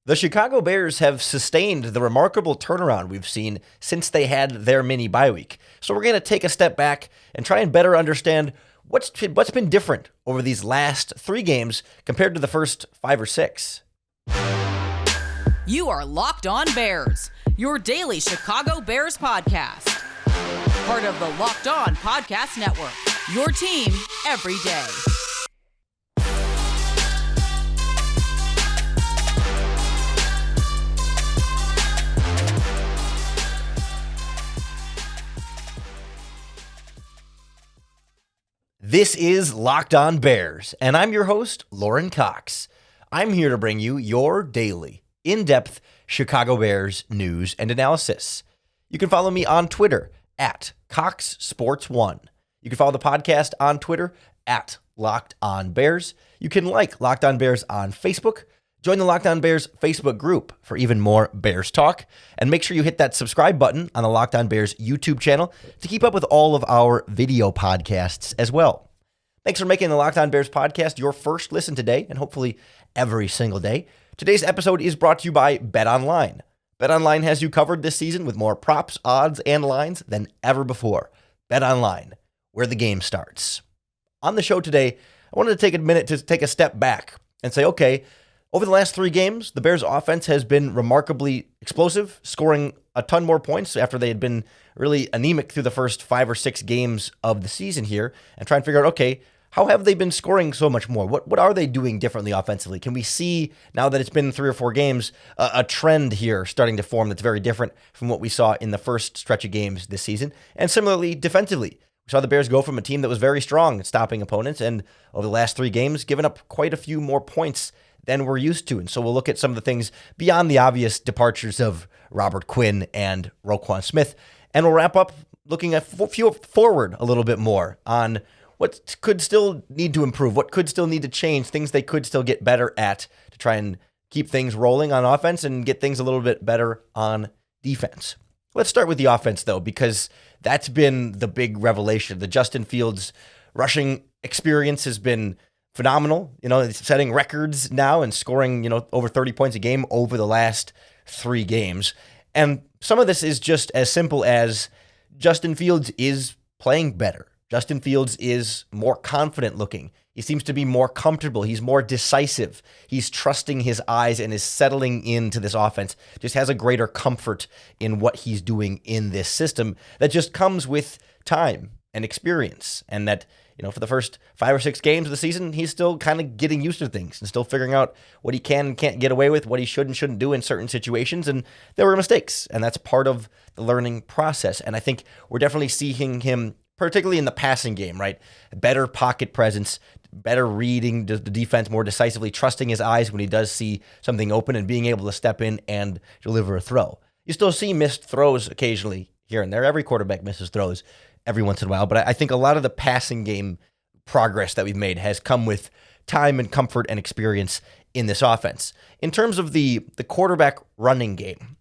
The Chicago Bears have sustained the remarkable turnaround we've seen since they had their mini bye week. So we're going to take a step back and try and better understand what's been different over these last 3 games compared to the first 5 or 6. You are Locked On Bears, your daily Chicago Bears podcast. Part of the Locked On Podcast Network, your team every day. This is Locked On Bears, and I'm your host, Lorin Cox. I'm here to bring you your daily, in-depth Chicago Bears news and analysis. You can follow me on Twitter at CoxSports1. You can follow the podcast on Twitter at Locked On Bears. You can like Locked On Bears on Facebook. Join the Locked On Bears Facebook group for even more Bears talk. And make sure you hit that subscribe button on the Locked On Bears YouTube channel to keep up with all of our video podcasts as well. Thanks for making the Locked On Bears podcast your first listen today, and hopefully every single day. Today's episode is brought to you by BetOnline. BetOnline has you covered this season with more props, odds, and lines than ever before. BetOnline, where the game starts. On the show today, I wanted to take a minute to take a step back and say, okay, over the last 3 games, the Bears' offense has been remarkably explosive, scoring a ton more points after they had been really anemic through the first 5 or 6 games of the season here, and try and figure out, okay, how have they been scoring so much more? What are they doing differently offensively? Can we see, now that it's been 3 or 4 games, a trend here starting to form that's very different from what we saw in the first stretch of games this season? And similarly, defensively, we saw the Bears go from a team that was very strong at stopping opponents, and over the last 3 games, given up quite a few more points than we're used to. And so we'll look at some of the things beyond the obvious departures of Robert Quinn and Roquan Smith. And we'll wrap up looking at forward a little bit more on what could still need to improve, what could still need to change, things they could still get better at to try and keep things rolling on offense and get things a little bit better on defense. Let's start with the offense, though, because that's been the big revelation. The Justin Fields rushing experience has been phenomenal. It's setting records now and scoring, over 30 points a game over the last 3 games. And some of this is just as simple as Justin Fields is playing better. Justin Fields is more confident looking. He seems to be more comfortable. He's more decisive. He's trusting his eyes and is settling into this offense. Just has a greater comfort in what he's doing in this system that just comes with time and experience. And that, for the first 5 or 6 games of the season, he's still kind of getting used to things and still figuring out what he can and can't get away with, what he should and shouldn't do in certain situations. And there were mistakes, and that's part of the learning process. And I think we're definitely seeing him, particularly in the passing game, right? Better pocket presence, better reading the defense more decisively, trusting his eyes when he does see something open and being able to step in and deliver a throw. You still see missed throws occasionally here and there. Every quarterback misses throws every once in a while, but I think a lot of the passing game progress that we've made has come with time and comfort and experience in this offense. In terms of the quarterback running game,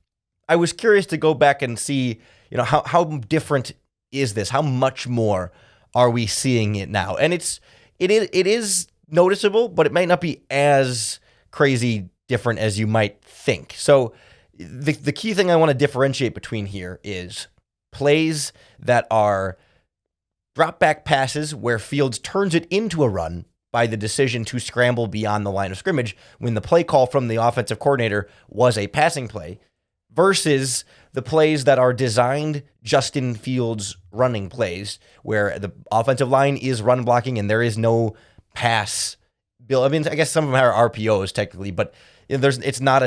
I was curious to go back and see, how different is this? How much more are we seeing it now? And it is noticeable, but it might not be as crazy different as you might think. So the key thing I want to differentiate between here is plays that are drop back passes where Fields turns it into a run by the decision to scramble beyond the line of scrimmage when the play call from the offensive coordinator was a passing play, versus the plays that are designed Justin Fields running plays where the offensive line is run blocking and there is no pass build. I mean, I guess some of them are RPOs technically, but it's not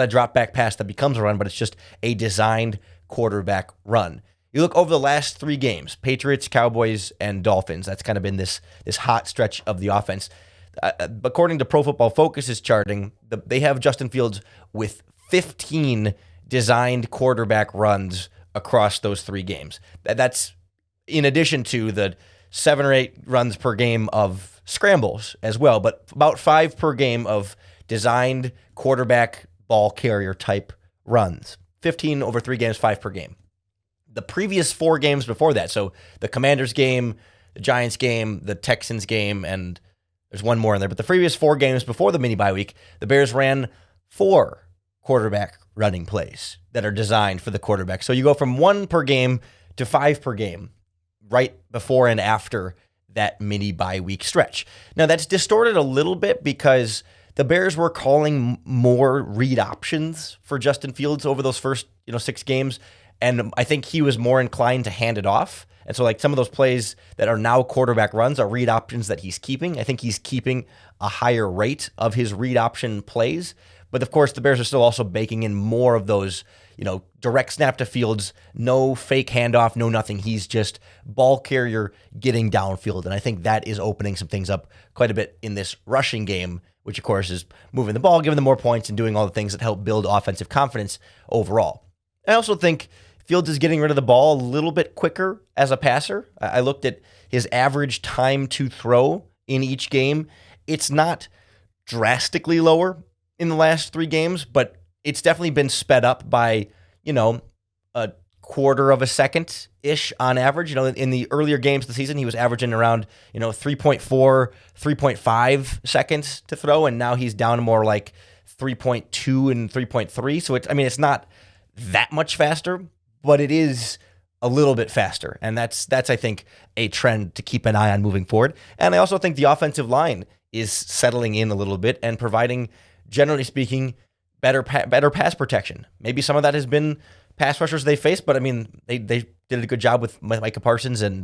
a drop back pass that becomes a run, but it's just a designed quarterback run. You look over the last 3 games, Patriots, Cowboys, and Dolphins. That's kind of been this hot stretch of the offense. According to Pro Football Focus's charting, they have Justin Fields with 15 designed quarterback runs across those 3 games. That's in addition to the 7 or 8 runs per game of scrambles as well, but about 5 per game of designed quarterback ball carrier type runs. 15 over 3 games, 5 per game. The previous 4 games before that, so the Commanders game, the Giants game, the Texans game, and there's one more in there, but the previous 4 games before the mini bye week, the Bears ran 4 quarterback running plays that are designed for the quarterback. So you go from 1 per game to 5 per game right before and after that mini bye week stretch. Now that's distorted a little bit because the Bears were calling more read options for Justin Fields over those first 6 games, and I think he was more inclined to hand it off. And so like some of those plays that are now quarterback runs are read options that he's keeping. I think he's keeping a higher rate of his read option plays. But of course, the Bears are still also baking in more of those, direct snap to Fields, no fake handoff, no nothing. He's just ball carrier getting downfield. And I think that is opening some things up quite a bit in this rushing game, which of course is moving the ball, giving them more points, and doing all the things that help build offensive confidence overall. I also think Fields is getting rid of the ball a little bit quicker as a passer. I looked at his average time to throw in each game. It's not drastically lower in the last 3 games, but it's definitely been sped up by, a quarter of a second-ish on average. In the earlier games of the season, he was averaging around, 3.4, 3.5 seconds to throw, and now he's down to more like 3.2 and 3.3. So it's not that much faster, but it is a little bit faster. And that's I think, a trend to keep an eye on moving forward. And I also think the offensive line is settling in a little bit and providing, generally speaking, better pass protection. Maybe some of that has been pass rushers they faced, but they did a good job with Micah Parsons and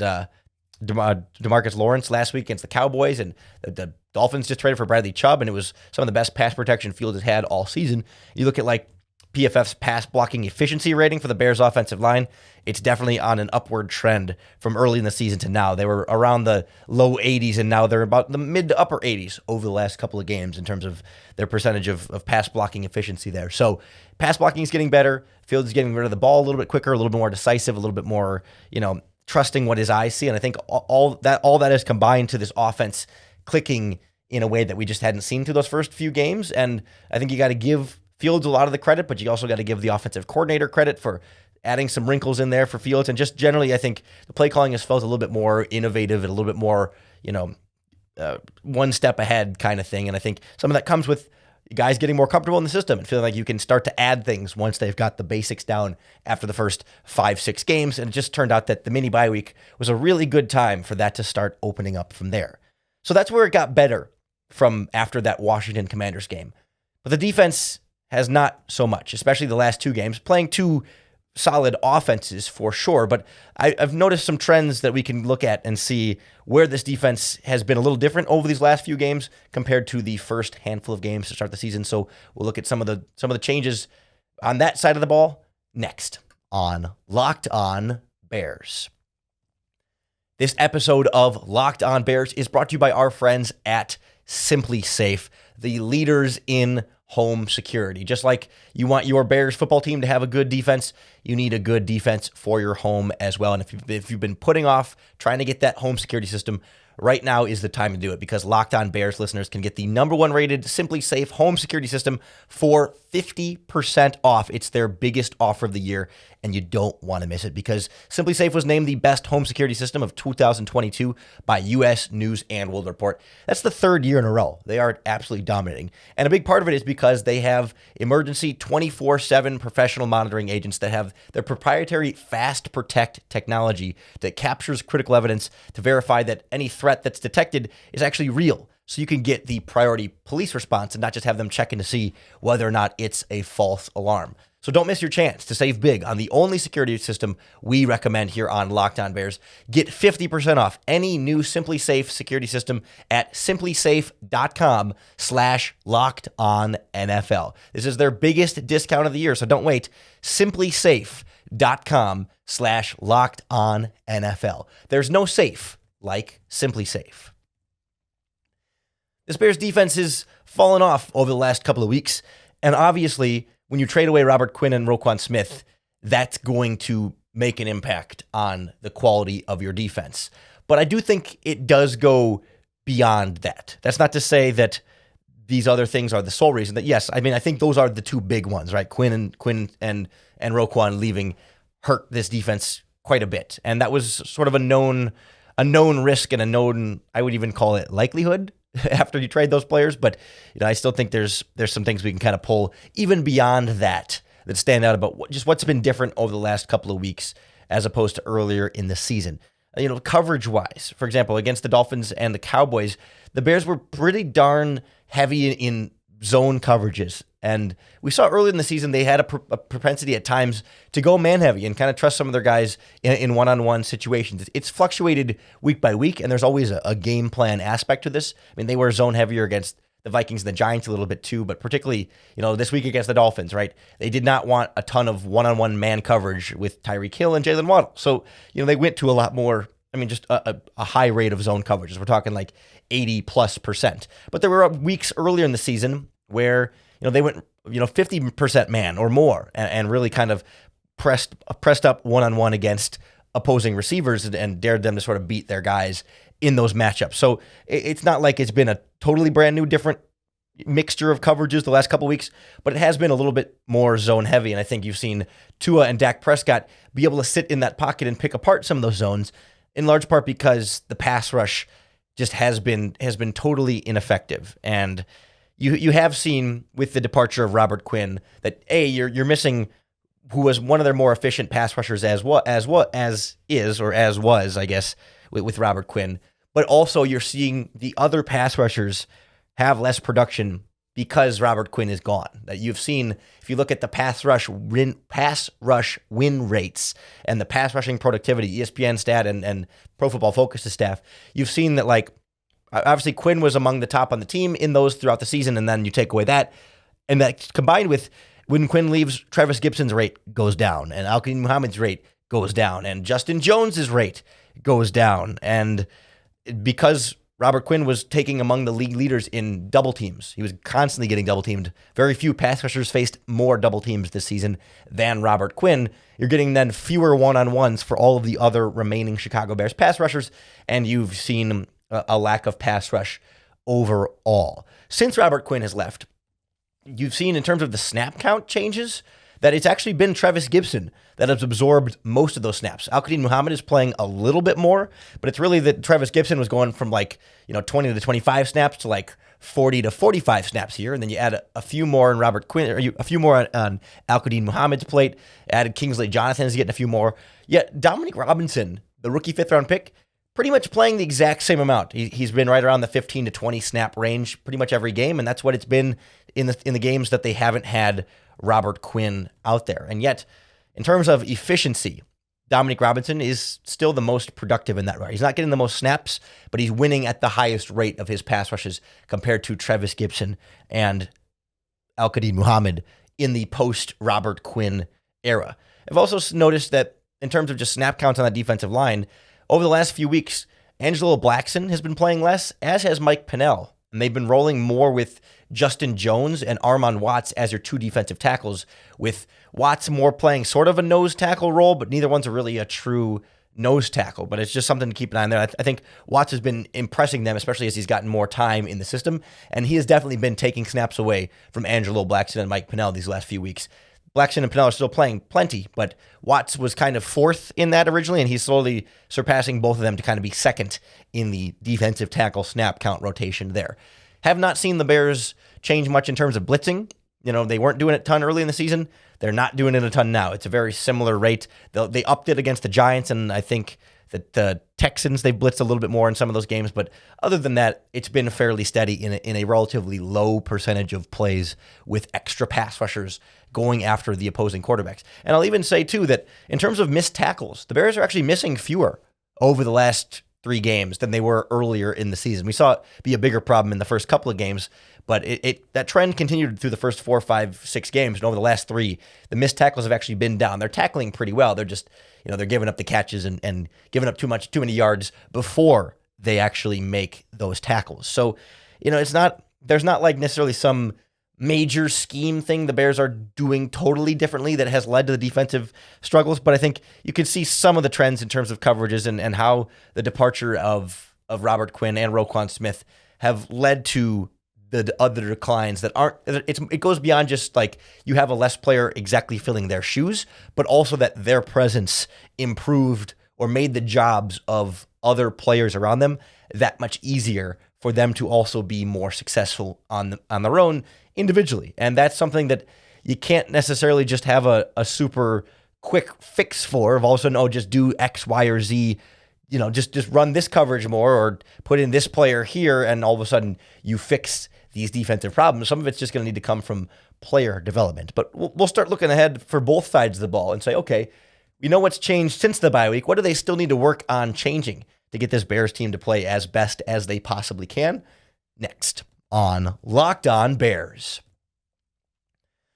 DeMarcus Lawrence last week against the Cowboys, and the Dolphins just traded for Bradley Chubb, and it was some of the best pass protection Fields has had all season. You look at like PFF's pass blocking efficiency rating for the Bears offensive line, it's definitely on an upward trend from early in the season to now. They were around the low 80s, and now they're about the mid to upper 80s over the last couple of games in terms of their percentage of pass blocking efficiency there. So pass blocking is getting better. Fields is getting rid of the ball a little bit quicker, a little bit more decisive, a little bit more, trusting what his eyes see. And I think all that is combined to this offense clicking in a way that we just hadn't seen through those first few games. And I think you got to give Fields a lot of the credit, but you also got to give the offensive coordinator credit for adding some wrinkles in there for Fields. And just generally, I think the play calling has felt a little bit more innovative and a little bit more, one step ahead kind of thing. And I think some of that comes with guys getting more comfortable in the system and feeling like you can start to add things once they've got the basics down after the first 5-6 games. And it just turned out that the mini bye week was a really good time for that to start opening up from there. So that's where it got better from after that Washington Commanders game. But the defense has not so much, especially the last 2 games, playing 2 solid offenses for sure. But I've noticed some trends that we can look at and see where this defense has been a little different over these last few games compared to the first handful of games to start the season. So we'll look at some of the changes on that side of the ball next on Locked On Bears. This episode of Locked On Bears is brought to you by our friends at SimpliSafe, the leaders in home security. Just like you want your Bears football team to have a good defense, you need a good defense for your home as well. And if you've been putting off trying to get that home security system, right now is the time to do it, because Locked On Bears listeners can get the #1 rated SimpliSafe home security system for 50% off. It's their biggest offer of the year, and you don't want to miss it, because SimpliSafe was named the best home security system of 2022 by U.S. News and World Report. That's the 3rd year in a row. They are absolutely dominating. And a big part of it is because they have emergency 24/7 professional monitoring agents that have their proprietary Fast Protect technology that captures critical evidence to verify that any threat that's detected is actually real. So you can get the priority police response and not just have them checking to see whether or not it's a false alarm. So don't miss your chance to save big on the only security system we recommend here on Locked On Bears. Get 50% off any new SimpliSafe security system at simplisafe.com/LockedOnNFL. This is their biggest discount of the year, so don't wait. simplisafe.com/LockedOnNFL. There's no safe like SimpliSafe. This Bears defense has fallen off over the last couple of weeks, and obviously, when you trade away Robert Quinn and Roquan Smith, that's going to make an impact on the quality of your defense. But I do think it does go beyond that. That's not to say that these other things are the sole reason. That yes, I think those are the 2 big ones, right? Quinn and Roquan leaving hurt this defense quite a bit, and that was sort of a known risk and a known, I would even call it likelihood after you trade those players, but I still think there's some things we can kind of pull even beyond that stand out about what's been different over the last couple of weeks as opposed to earlier in the season. Coverage-wise, for example, against the Dolphins and the Cowboys, the Bears were pretty darn heavy in zone coverages. And we saw early in the season they had a propensity at times to go man-heavy and kind of trust some of their guys in one-on-one situations. It's fluctuated week by week, and there's always a game plan aspect to this. I mean, they were zone heavier against the Vikings and the Giants a little bit too, but particularly, this week against the Dolphins, right? They did not want a ton of one-on-one man coverage with Tyreek Hill and Jalen Waddle. So, they went to a lot more, just a high rate of zone coverages. We're talking like 80+%. But there were weeks earlier in the season where, they went, 50% man or more and really kind of pressed up one-on-one against opposing receivers and dared them to sort of beat their guys in those matchups. So it's not like it's been a totally brand new, different mixture of coverages the last couple of weeks, but it has been a little bit more zone heavy. And I think you've seen Tua and Dak Prescott be able to sit in that pocket and pick apart some of those zones, in large part because the pass rush just has been totally ineffective. And you have seen with the departure of Robert Quinn that you're missing who was one of their more efficient pass rushers as was, I guess, with Robert Quinn. But also you're seeing the other pass rushers have less production because Robert Quinn is gone. That you've seen, if you look at the pass rush win rates and the pass rushing productivity, ESPN stat and Pro Football Focus's staff, you've seen that, like, obviously Quinn was among the top on the team in those throughout the season, and then you take away that, and that combined with when Quinn leaves, Travis Gibson's rate goes down, and Al-Quadin Muhammad's rate goes down, and Justin Jones's rate goes down. And because Robert Quinn was taking among the league leaders in double teams, he was constantly getting double teamed. Very few pass rushers faced more double teams this season than Robert Quinn. You're getting then fewer one-on-ones for all of the other remaining Chicago Bears pass rushers, and you've seen a lack of pass rush overall. Since Robert Quinn has left, you've seen in terms of the snap count changes that it's actually been Travis Gibson that has absorbed most of those snaps. Al-Quadin Muhammad is playing a little bit more, but it's really that Travis Gibson was going from 20 to 25 snaps to 40 to 45 snaps here, and then you add a few more on Robert Quinn, or a few more on Al-Quadin Muhammad's plate. Added Kingsley Jonathan's getting a few more. Yet Dominic Robinson, the rookie 5th-round pick, pretty much playing the exact same amount. He's been right around the 15 to 20 snap range pretty much every game, and that's what it's been in the games that they haven't had Robert Quinn out there. And yet, in terms of efficiency, Dominic Robinson is still the most productive in that regard. He's not getting the most snaps, but he's winning at the highest rate of his pass rushes compared to Travis Gibson and Al-Quadin Muhammad in the post-Robert Quinn era. I've also noticed that in terms of just snap counts on that defensive line, over the last few weeks, Angelo Blackson has been playing less, as has Mike Pennell. And they've been rolling more with Justin Jones and Armon Watts as your two defensive tackles, with Watts more playing sort of a nose tackle role, but neither one's really a true nose tackle. But it's just something to keep an eye on there. I think Watts has been impressing them, especially as he's gotten more time in the system. And he has definitely been taking snaps away from Angelo Blackson and Mike Pennell these last few weeks. Blackson and Pennell are still playing plenty, but Watts was kind of 4th in that originally, and he's slowly surpassing both of them to kind of be 2nd in the defensive tackle snap count rotation there. Have not seen the Bears change much in terms of blitzing. They weren't doing it a ton early in the season. They're not doing it a ton now. It's a very similar rate. They upped it against the Giants, and I think that the Texans, they blitzed a little bit more in some of those games. But other than that, it's been fairly steady in a relatively low percentage of plays with extra pass rushers going after the opposing quarterbacks. And I'll even say, too, that in terms of missed tackles, the Bears are actually missing fewer over the last 3 games than they were earlier in the season. We saw it be a bigger problem in the first couple of games, but that trend continued through the first 4, 5, 6 games. And over the last 3, the missed tackles have actually been down. They're tackling pretty well. They're just, they're giving up the catches and giving up too many yards before they actually make those tackles. So, there's not necessarily some major scheme thing the Bears are doing totally differently that has led to the defensive struggles, but I think you can see some of the trends in terms of coverages and how the departure of Robert Quinn and Roquan Smith have led to the other declines that aren't, it goes beyond just you have a less player exactly filling their shoes, but also that their presence improved or made the jobs of other players around them that much easier for them to also be more successful on their own individually. And that's something that you can't necessarily just have a super quick fix for, of all of a sudden, just do X, Y, or Z, just run this coverage more or put in this player here, and all of a sudden you fix these defensive problems. Some of it's just going to need to come from player development. But we'll start looking ahead for both sides of the ball and say, okay, we know what's changed since the bye week. What do they still need to work on changing to get this Bears team to play as best as they possibly can? Next on Locked On Bears.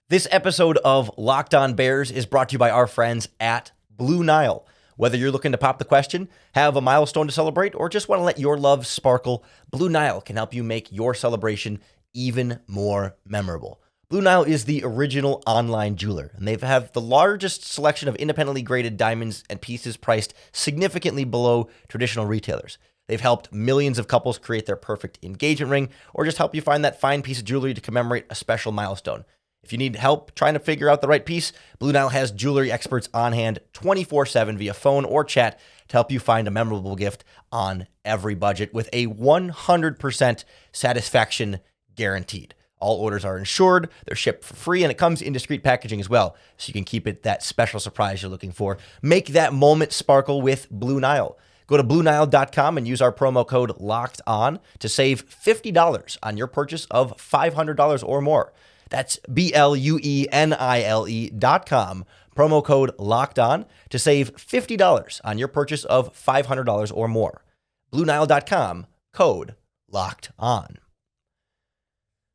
This episode of Locked On Bears is brought to you by our friends at BlueNile. Whether you're looking to pop the question, have a milestone to celebrate, or just want to let your love sparkle, BlueNile can help you make your celebration even more memorable. BlueNile is the original online jeweler, and they have the largest selection of independently graded diamonds and pieces priced significantly below traditional retailers. They've helped millions of couples create their perfect engagement ring, or just help you find that fine piece of jewelry to commemorate a special milestone. If you need help trying to figure out the right piece, BlueNile has jewelry experts on hand 24/7 via phone or chat to help you find a memorable gift on every budget with a 100% satisfaction guaranteed. All orders are insured, they're shipped for free, and it comes in discreet packaging as well, so you can keep it that special surprise you're looking for. Make that moment sparkle with BlueNile. Go to BlueNile.com and use our promo code LOCKEDON to save $50 on your purchase of $500 or more. That's BlueNile.com, promo code LOCKEDON to save $50 on your purchase of $500 or more. BlueNile.com, code LOCKEDON.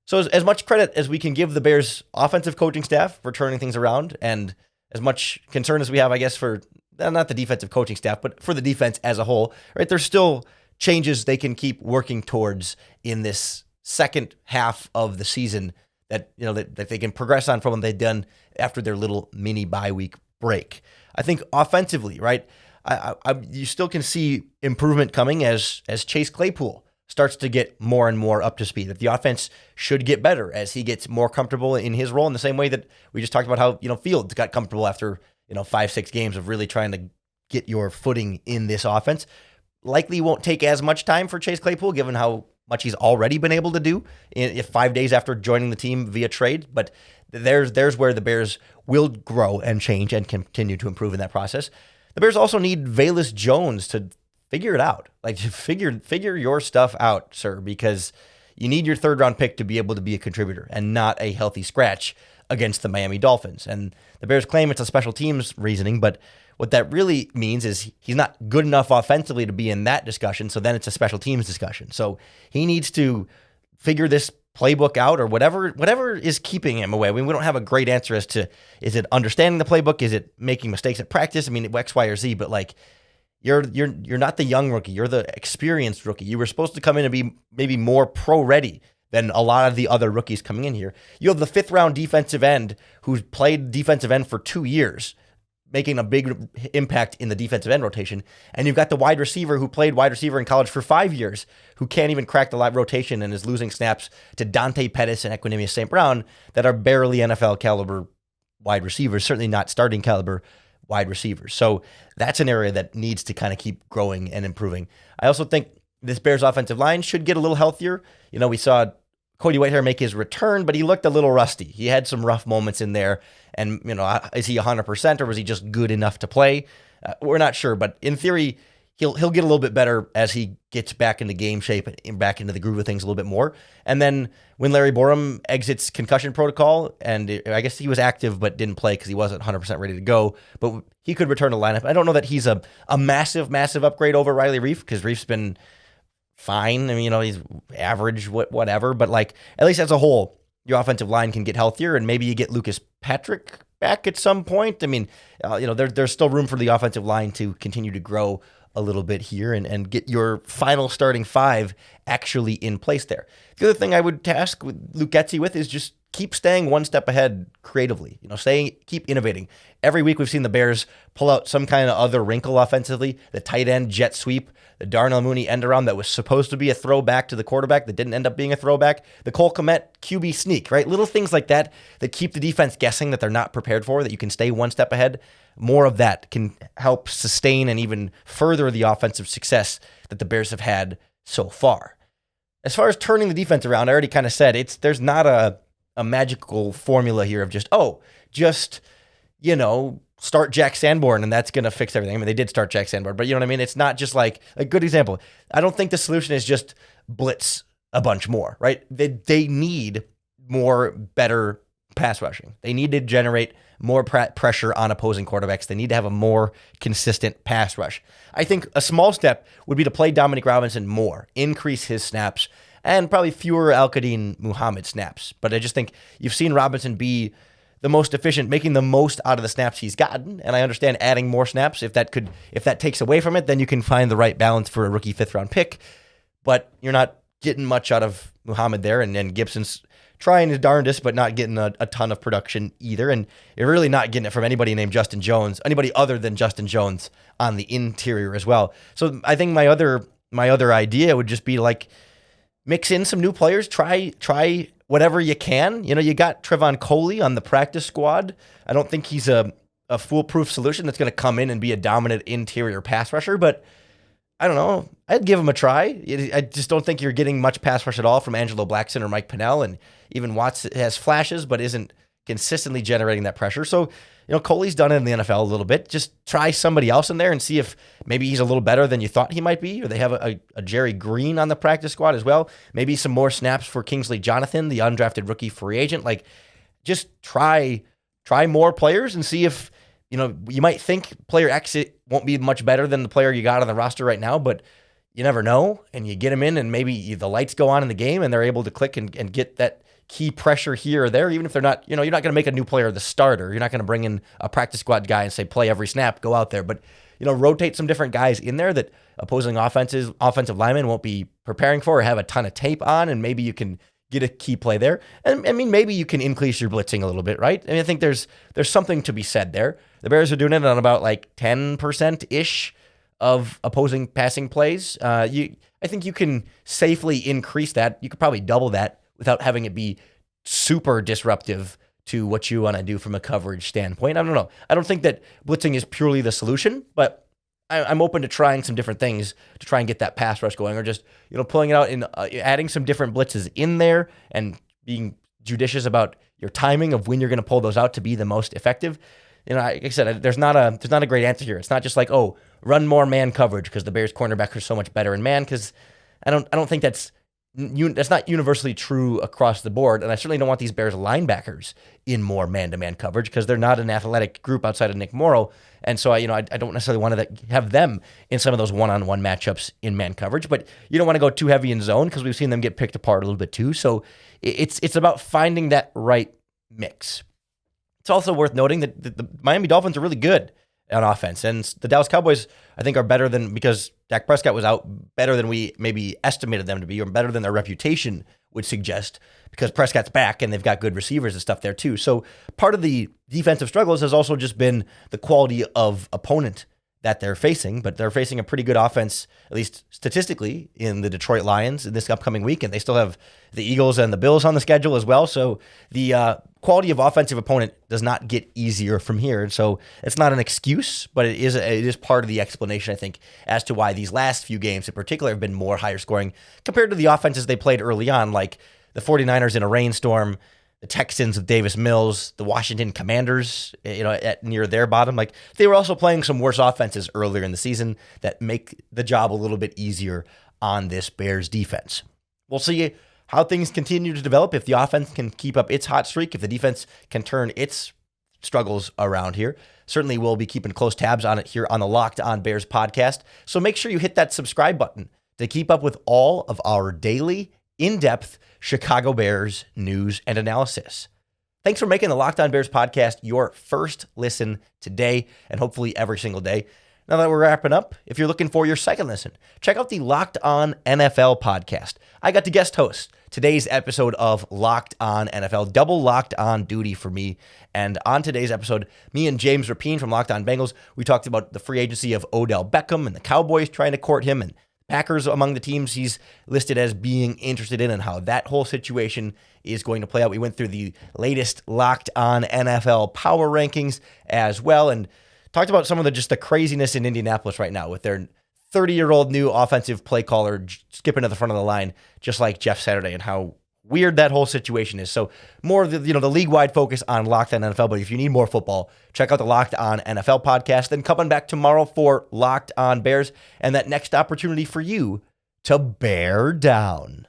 So as much credit as we can give the Bears' offensive coaching staff for turning things around, and as much concern as we have, I guess, for not the defensive coaching staff, but for the defense as a whole, right? There's still changes they can keep working towards in this second half of the season that they can progress on from what they've done after their little mini bye week break. I think offensively, right, you still can see improvement coming as Chase Claypool starts to get more and more up to speed. That the offense should get better as he gets more comfortable in his role, in the same way that we just talked about how Fields got comfortable after 5-6 games of really trying to get your footing in this offense. Likely won't take as much time for Chase Claypool, given how much he's already been able to do in 5 days after joining the team via trade. But there's where the Bears will grow and change and continue to improve in that process. The Bears also need Velus Jones to figure it out. Like, figure your stuff out, sir, because you need your third-round pick to be able to be a contributor and not a healthy scratch against the Miami Dolphins. And the Bears claim it's a special teams reasoning, but what that really means is he's not good enough offensively to be in that discussion, so then it's a special teams discussion. So he needs to figure this playbook out, or whatever is keeping him away. I mean, we don't have a great answer as to, is it understanding the playbook? Is it making mistakes at practice? I mean, X, Y, or Z, but like, you're not the young rookie. You're the experienced rookie. You were supposed to come in and be maybe more pro-ready than a lot of the other rookies coming in here. You have the 5th-round defensive end who's played defensive end for 2 years, making a big impact in the defensive end rotation. And you've got the wide receiver who played wide receiver in college for 5 years, who can't even crack the live rotation and is losing snaps to Dante Pettis and Equanimeous St. Brown that are barely NFL caliber wide receivers, certainly not starting caliber wide receivers. So that's an area that needs to kind of keep growing and improving. I also think this Bears offensive line should get a little healthier. We saw Cody Whitehair make his return, but he looked a little rusty. He had some rough moments in there. And, is he 100% or was he just good enough to play? We're not sure, but in theory, he'll get a little bit better as he gets back into game shape and back into the groove of things a little bit more. And then when Larry Borum exits concussion protocol, and I guess he was active but didn't play because he wasn't 100% ready to go, but he could return to lineup. I don't know that he's a massive upgrade over Riley Reiff, because Reiff's been fine. I mean, he's average, whatever. But like, at least as a whole, your offensive line can get healthier, and maybe you get Lucas Patrick back at some point. I mean, there's still room for the offensive line to continue to grow a little bit here and get your final starting 5 actually in place there. The other thing I would task with Luke Getsy with is just keep staying one step ahead creatively. Keep innovating. Every week we've seen the Bears pull out some kind of other wrinkle offensively. The tight end jet sweep, the Darnell Mooney end around that was supposed to be a throwback to the quarterback that didn't end up being a throwback, the Cole Kmet QB sneak, right? Little things like that keep the defense guessing that they're not prepared for, that you can stay one step ahead. More of that can help sustain and even further the offensive success that the Bears have had so far. As far as turning the defense around, I already kind of said there's not a magical formula here of just start Jack Sanborn and that's going to fix everything. I mean, they did start Jack Sanborn, but you know what I mean? It's not just like a good example. I don't think the solution is just blitz a bunch more, right? They need better pass rushing. They need to generate more pressure on opposing quarterbacks. They need to have a more consistent pass rush. I think a small step would be to play Dominic Robinson more, increase his snaps, and probably fewer Al-Qadim Muhammad snaps. But I just think you've seen Robinson be the most efficient, making the most out of the snaps he's gotten. And I understand adding more snaps. If that takes away from it, then you can find the right balance for a rookie 5th-round pick. But you're not getting much out of Muhammad there, and Gibson's trying his darndest, but not getting a ton of production either. And you're really not getting it from anybody named Justin Jones, anybody other than Justin Jones on the interior as well. So I think my other idea would just be like mix in some new players, try whatever you can. You got Trevon Coley on the practice squad. I don't think he's a foolproof solution that's going to come in and be a dominant interior pass rusher, but I don't know. I'd give him a try. I just don't think you're getting much pass rush at all from Angelo Blackson or Mike Pennell, and even Watts has flashes but isn't consistently generating that pressure. So, Coley's done it in the NFL a little bit. Just try somebody else in there and see if maybe he's a little better than you thought he might be, or they have a Jerry Green on the practice squad as well. Maybe some more snaps for Kingsley Jonathan, the undrafted rookie free agent. Like, just try more players and see if, you might think player X won't be much better than the player you got on the roster right now, but you never know. And you get them in and maybe the lights go on in the game and they're able to click and get that key pressure here or there, even if they're not, you're not going to make a new player the starter. You're not going to bring in a practice squad guy and say, play every snap, go out there. But, rotate some different guys in there that opposing offensive linemen won't be preparing for or have a ton of tape on, and maybe you can get a key play there. And I mean, maybe you can increase your blitzing a little bit, right? I mean, I think there's something to be said there. The Bears are doing it on about like 10%-ish of opposing passing plays. I think you can safely increase that. You could probably double that without having it be super disruptive to what you want to do from a coverage standpoint. I don't know. I don't think that blitzing is purely the solution, but I'm open to trying some different things to try and get that pass rush going, or just, pulling it out and adding some different blitzes in there and being judicious about your timing of when you're going to pull those out to be the most effective. Like I said, there's not a great answer here. It's not just like, run more man coverage because the Bears cornerbacks are so much better in man, because I don't think that's not universally true across the board. And I certainly don't want these Bears linebackers in more man-to-man coverage because they're not an athletic group outside of Nick Morrow. And so I don't necessarily want to have them in some of those one-on-one matchups in man coverage, but you don't want to go too heavy in zone because we've seen them get picked apart a little bit too. So it's about finding that right mix. It's also worth noting that the Miami Dolphins are really good on offense, and the Dallas Cowboys, I think, are better than, because Dak Prescott was out, better than we maybe estimated them to be, or better than their reputation would suggest, because Prescott's back and they've got good receivers and stuff there too. So part of the defensive struggles has also just been the quality of opponent that they're facing, but they're facing a pretty good offense, at least statistically, in the Detroit Lions in this upcoming week, and they still have the Eagles and the Bills on the schedule as well. So the quality of offensive opponent does not get easier from here. And so it's not an excuse, but it is part of the explanation, I think, as to why these last few games in particular have been more higher scoring compared to the offenses they played early on, like the 49ers in a rainstorm, the Texans with Davis Mills, the Washington Commanders, at near their bottom. Like, they were also playing some worse offenses earlier in the season that make the job a little bit easier on this Bears defense. We'll see how things continue to develop, if the offense can keep up its hot streak, if the defense can turn its struggles around here. Certainly we'll be keeping close tabs on it here on the Locked On Bears podcast. So make sure you hit that subscribe button to keep up with all of our daily, in-depth Chicago Bears news and analysis. Thanks for making the Locked On Bears podcast your first listen today, and hopefully every single day. Now that we're wrapping up, if you're looking for your second listen, check out the Locked On NFL podcast. I got to guest host today's episode of Locked On NFL, double Locked On duty for me. And on today's episode, me and James Rapien from Locked On Bengals, we talked about the free agency of Odell Beckham and the Cowboys trying to court him, and Packers among the teams he's listed as being interested in, and how that whole situation is going to play out. We went through the latest Locked On NFL power rankings as well, and talked about some of the craziness in Indianapolis right now with their 30-year-old new offensive play caller skipping to the front of the line, just like Jeff Saturday, and how weird that whole situation is. So more of the league-wide focus on Locked On NFL, but if you need more football, check out the Locked On NFL podcast. Then coming back tomorrow for Locked On Bears and that next opportunity for you to bear down.